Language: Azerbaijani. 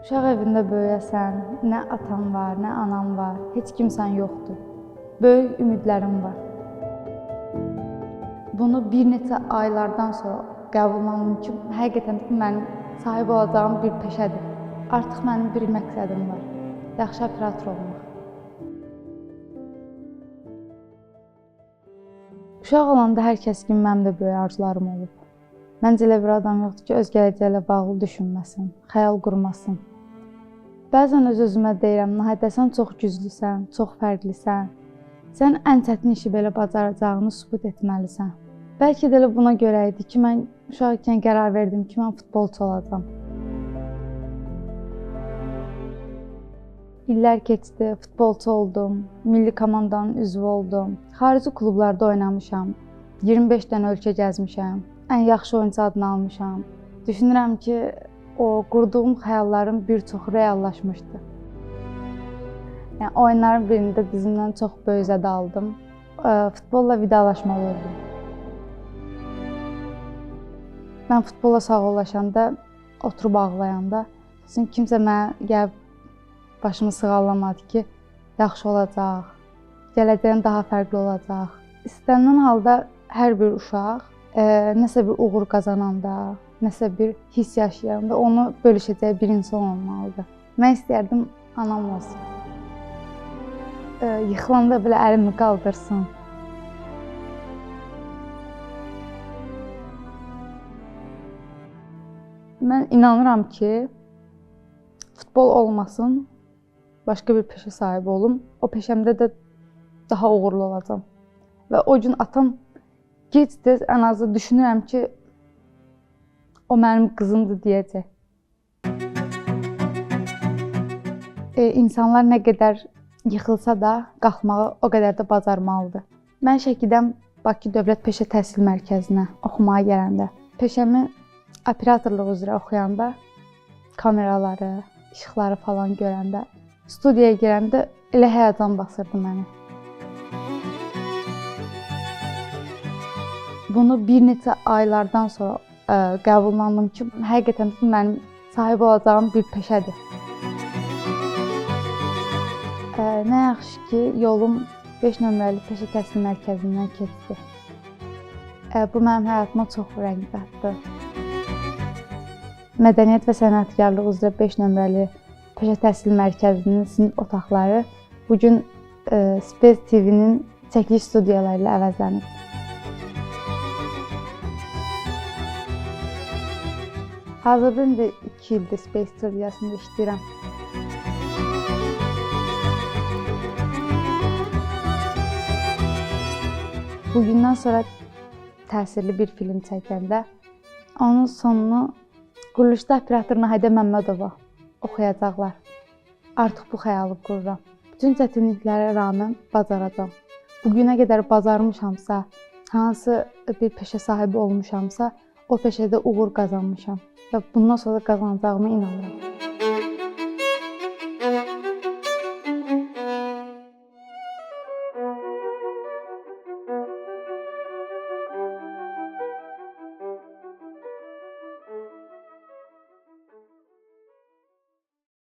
Uşaq evində böyüyəsən, nə atan var, nə anam var, heç kimsən yoxdur. Böyük ümidlərim var. Bunu bir neçə aylardan sonra qəbullandım ki, həqiqətən də mənim sahib olacağım bir peşədir. Artıq mənim bir məqsədim var, yaxşı operator olmaq. Uşaq olanda hər kəs kimi mənim də böyük arzularım olub. Məncə elə bir adam yoxdur ki, öz gələcəyi ilə bağlı düşünməsin, xəyal qurmasın. Bəzən öz-özümə deyirəm, Nahidə, sən çox güclüsən, çox fərqlisən. Sən ən çətin işi belə bacaracağını sübut etməlisən. Bəlkə də elə buna görə idi ki, mən uşaq ikən qərar verdim ki, mən futbolçu olacağam. İllər keçdi, futbolçu oldum, milli komandanın üzvü oldum. Xarici klublarda oynamışam, 25 dənə ölkə gəzmişəm, ən yaxşı oyuncu adını almışam. Düşünürəm ki, o qurduğum xəyallarım bir çoxu reallaşmışdı. Yəni, oyunların birində dizimdən çox böyük zədə aldım. Futbolla vidalaşmalı oldum. Mən futbolla sağollaşanda, oturub ağlayanda, kimsə mənə gəlib başımı sığallamadı ki, yaxşı olacaq, gələcəyin daha fərqli olacaq. İstənilən halda hər bir uşaq nəsə bir uğur qazananda, nəsə bir hiss yaşayanda onu bölüşəcəyi bir insan olmalıdır. Mən istərdim anam olsun. Yıxılanda belə əlimi qaldırsın. Mən inanıram ki, futbol olmasın, başqa bir peşə sahibi olum. O peşəmdə də daha uğurlu olacam. Və o gün atam gec-tez ən azı düşünürəm ki, o mənim qızımdır deyəcək. İnsanlar nə qədər yıxılsa da, qalxmağı o qədər də bacarmalıdır. Mən Şəkidən Bakı Dövlət Peşə Təhsil Mərkəzinə oxumağa gələndə, peşəmi operatorluq üzrə oxuyanda, kameraları, işıqları falan görəndə, studiyaya girəndə elə həyəcan basırdı məni. Bunu bir neçə aylardan sonra qəbullandım ki, həqiqətən də mənim sahib olacağım bir peşədir. Nə yaxşı ki, yolum 5 nömrəli peşə təhsil mərkəzindən keçdi. Bu mənim həyatıma çox rəng qatdı. Mədəniyyət və sənətkarlıq üzrə 5 nömrəli peşə təhsil mərkəzinin sinif otaqları bugün Space TV-nin çəkiliş studiyaları ilə əvəzlənib. Hazırda indi 2 ildir Space studiyasında işləyirəm. Bugündən sonra təsirli bir film çəkəndə, onun sonunu quruluşda operator Nahidə Məmmədova oxuyacaqlar. Artıq bu xəyalı qururam. Bütün çətinliklərə rağmen bacaracam. Bugünə qədər bacarmışamsa, hansı bir peşə sahibi olmuşamsa, o peşədə uğur qazanmışam və bundan sonra qazanacağıma inanıram.